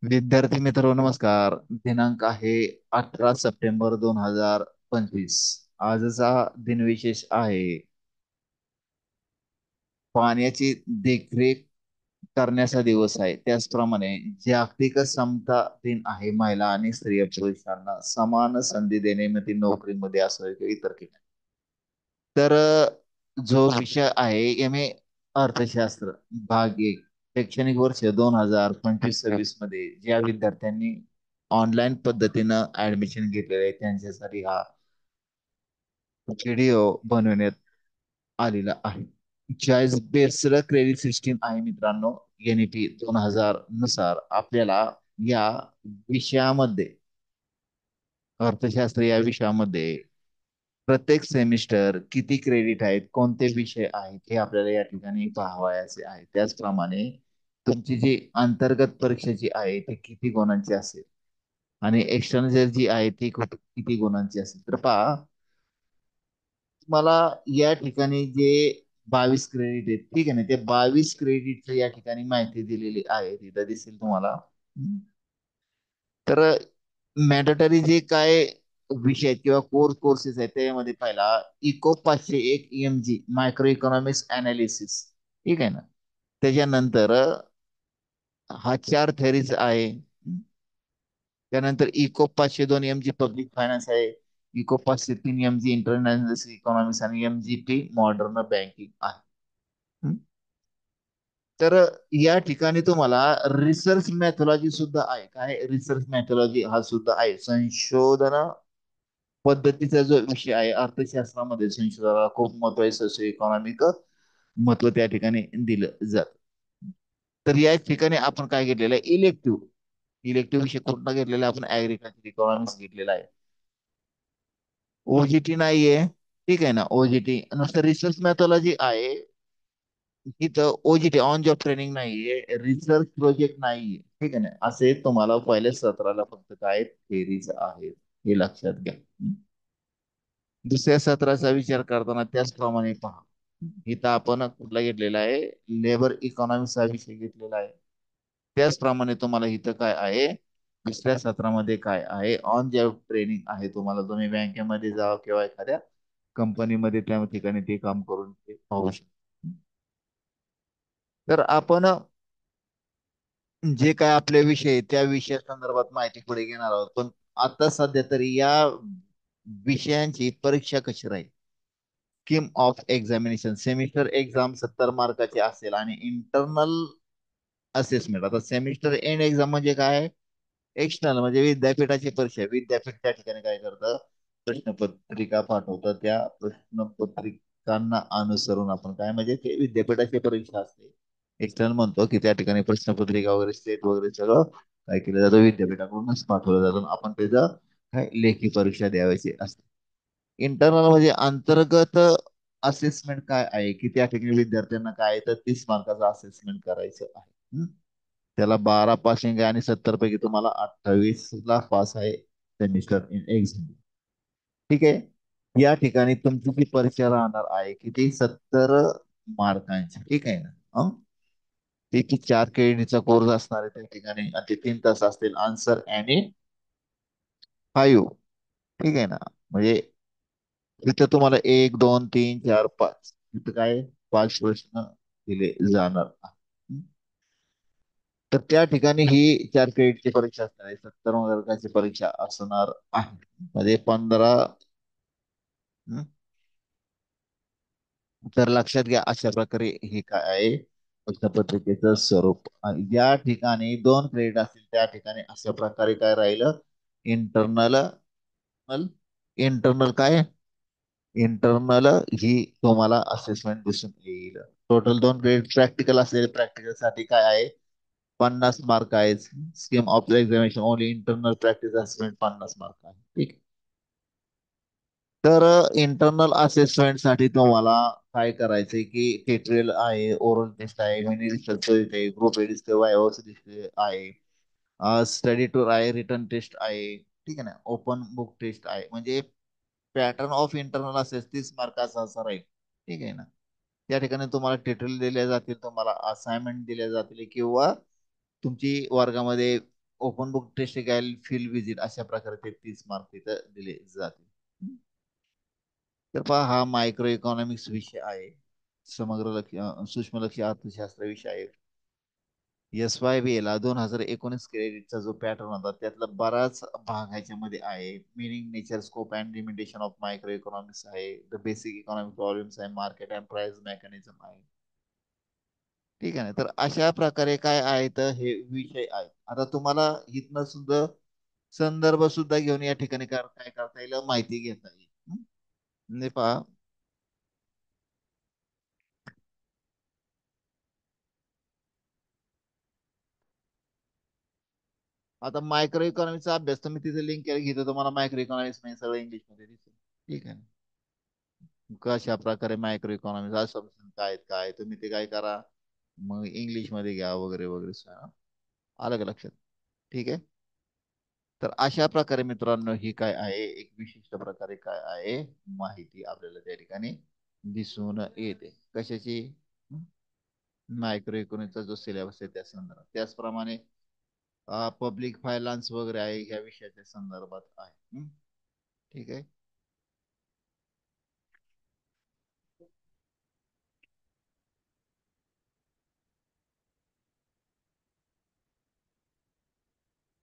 विद्यार्थी मित्र नमस्कार. दिनांक आहे 18 सप्टेंबर 2025. आजचा दिनविशेष आहे पाण्याची देखरेख करण्याचा दिवस आहे. त्याचप्रमाणे जागतिक समता दिन आहे. महिला आणि स्त्रिया पुरुषांना समान संधी देणे, मग ती नोकरीमध्ये असो किंवा इतर ठिकाणी. तर जो विषय आहे M.A. अर्थशास्त्र भाग 1, शैक्षणिक वर्ष 2025-26 मध्ये ज्या विद्यार्थ्यांनी ऑनलाईन पद्धतीनं ऍडमिशन घेतलेलं आहे त्यांच्यासाठी हा व्हिडिओ बनवण्यात आलेला आहे. चॉईस बेस्ड क्रेडिट सिस्टीम आहे मित्रांनो. NEP 2000 नुसार आपल्याला या विषयामध्ये, अर्थशास्त्र या विषयामध्ये प्रत्येक सेमिस्टर किती क्रेडिट आहेत, कोणते विषय आहेत हे आपल्याला या ठिकाणी पाहावयाचे आहे. त्याचप्रमाणे तुमची जी अंतर्गत परीक्षा जी आहे ती किती गुणांची असेल आणि एक्सटर्नल जी आहे ती किती गुणांची असेल. तर पहा, तुम्हाला या ठिकाणी जे 22 क्रेडिट आहेत, ठीक आहे ना, ते 22 क्रेडिट या ठिकाणी माहिती दिलेली आहे, तिथं दिसेल तुम्हाला. तर मॅन्डेटरी जे काय विषय आहेत किंवा कोर्सेस आहेत त्यामध्ये पहिला eco 501 EMG micro economics analysis, ठीक आहे ना. त्याच्यानंतर हा 4 थेरीज आहे. त्यानंतर इको 502 EMG पब्लिक फायनान्स आहे. इको 503 EMG इंटरनॅशनल इकॉनॉमिक्स आणि MGP मॉडर्न बँकिंग आहे. हम्म. तर या ठिकाणी तुम्हाला रिसर्च मॅथॉलॉजी सुद्धा आहे. काय रिसर्च मॅथॉलॉजी हा सुद्धा आहे. संशोधन पद्धतीचा जो विषय आहे अर्थशास्त्रामध्ये, संशोधनाला खूप महत्व आहे. सोशो इकॉनॉमिक महत्व त्या ठिकाणी दिलं जात. तर या ठिकाणी आपण काय घेतलेलं आहे, इलेक्टिव्ह इलेक्टिव्ह विषय कुठला घेतलेला आहे आपण, ऍग्रिकल्चर इकॉनॉमिक्स घेतलेला आहे. OGT नाहीये, ठीक आहे ना. OGT नुसतं रिसर्च मॅथॉलॉजी आहे. इथं OGT ऑन जॉब ट्रेनिंग नाहीये, रिसर्च प्रोजेक्ट नाहीये, ठीक आहे ना. असे तुम्हाला पहिल्या सत्राला फक्त काय थेरीज आहेत हे लक्षात घ्या. दुसऱ्या सत्राचा विचार करताना त्याचप्रमाणे पहा, इथं आपण कुठला घेतलेला आहे, लेबर इकॉनॉमिक्सचा विषय घेतलेला आहे. त्याचप्रमाणे तुम्हाला इथं काय आहे, दुसऱ्या सत्रामध्ये काय आहे, ऑन जॉब ट्रेनिंग आहे. तुम्हाला तुम्ही बँकेमध्ये जा किंवा एखाद्या कंपनीमध्ये त्या ठिकाणी ते काम करून ते पाहू शकता. तर आपण जे काय आपले विषय आहे, त्या विषया संदर्भात माहिती पुढे घेणार आहोत. पण आता सध्या तरी या विषयांची परीक्षा कशी राहील, scheme of examination, semester exam 70 मार्काची असेल आणि इंटरनल असेसमेंट. आता सेमिस्टर एंड एक्झाम म्हणजे काय, एक्सटर्नल म्हणजे विद्यापीठाची परीक्षा. विद्यापीठ त्या ठिकाणी काय करतं, प्रश्नपत्रिका पाठवतं. त्या प्रश्नपत्रिकांना अनुसरून आपण काय, म्हणजे ते विद्यापीठाची परीक्षा असते. एक्सटर्नल म्हणतो की त्या ठिकाणी प्रश्नपत्रिका वगैरे स्टेट वगैरे सगळं काय केलं जातं, विद्यापीठाकडूनच पाठवलं जातं. आपण त्याचं काय लेखी परीक्षा द्यावायची असते. इंटरनल म्हणजे अंतर्गत असेसमेंट काय आहे, की त्या ठिकाणी विद्यार्थ्यांना काय आहे, तर 30 मार्काचं असेसमेंट करायचं आहे. त्याला 12 पासिंग आहे आणि 70 पैकी तुम्हाला 28ला पास आहे सेमिस्टर इन एक्झाम, ठीक आहे. या ठिकाणी तुमची जी परीक्षा राहणार आहे किती, 70 मार्कांची, ठीक आहे ना. त्याची 4 क्रेडिटचा कोर्स असणार आहे त्या ठिकाणी आणि ते 3 तास असतील. आन्सर आणि 5, ठीक आहे ना. म्हणजे तिथं तुम्हाला 1, 2, 3, 4, 5 तिथं काय 5 प्रश्न दिले जाणार आहे. तर त्या ठिकाणी ही 4 क्रेडिटची परीक्षा असणार आहे. 70 मार्काची परीक्षा असणार आहे. म्हणजे 15. तर लक्षात घ्या, अशा प्रकारे हे काय आहे प्रश्नपत्रिकेचं स्वरूप. ज्या ठिकाणी 2 क्रेडिट असतील त्या ठिकाणी अशा प्रकारे काय राहिलं, इंटरनल. इंटरनल काय, इंटरनल ही तुम्हाला असेसमेंट दिसून येईल. टोटल 2 क्रेडिट प्रॅक्टिकल असलेले, प्रॅक्टिकल साठी काय आहे, 50 मार्क आहेत. Scheme of examination only internal practice assessment 50 mark आहे, ठीक. तर इंटरनल असेसमेंट साठी तुम्हाला काय करायचंय, की ट्युटोरियल आहे, ओरल टेस्ट आहे, मिनी रिसर्च आहे, ग्रुप आहे, स्टडी टूर आहे, रिटर्न टेस्ट आहे, ठीक आहे ना, ओपन बुक टेस्ट आहे. म्हणजे पॅटर्न ऑफ इंटरनल असेस 30 मार्काचा असा राहील, ठीक आहे ना. त्या ठिकाणी तुम्हाला ट्युटोरियल दिले जातील, तुम्हाला असाइनमेंट दिल्या जातील, किंवा तुमची वर्गामध्ये ओपन बुक टेस्ट घ्यायला फील्ड विजिट अशा प्रकारे ते 30 मार्क तिथं दिले जातील. तर पहा हा मायक्रो इकॉनॉमिक्स विषय आहे. सूक्ष्म लक्ष अर्थशास्त्र विषय आहे. SYB ला 2019 क्रेडिटचा जो पॅटर्न होता त्यातला बराच भाग ह्याच्यामध्ये आहे. Meaning nature scope and limitation of micro economics आहे. द बेसिक इकॉनॉमिक प्रॉब्लेम्स आहे. मार्केट अँड प्राइस मेकॅनिझम आहे. ठीक आहे ना. तर अशा प्रकारे काय आहे तर हे विषय आहे. आता तुम्हाला इथनं सुद्धा संदर्भ सुद्धा घेऊन या ठिकाणी काय करता येईल माहिती घेता येईल. म्हणजे पहा आता मायक्रो इकॉनॉमिकचा अभ्यास तुम्ही तिथे लिंक केला घेतो तुम्हाला मायक्रो इकॉनॉमिक्स मध्ये सगळं इंग्लिश मध्ये दिसेल. ठीक आहे ना. कशा प्रकारे मायक्रो इकॉनॉमिक्स असं काय आहेत, काय तुम्ही ते काय करा मग इंग्लिश मध्ये घ्या वगैरे वगैरे सगळं. आलं का लक्षात. ठीक आहे. तर अशा प्रकारे मित्रांनो ही काय आहे एक विशिष्ट प्रकारे काय आहे माहिती आपल्याला त्या ठिकाणी दिसून येते कशाची मायक्रो इकॉनॉमिकचा जो सिलेबस आहे त्या संदर्भात त्याचप्रमाणे पब्लिक फायनान्स वगैरे आहे ह्या विषयाच्या संदर्भात आहे. ठीक आहे.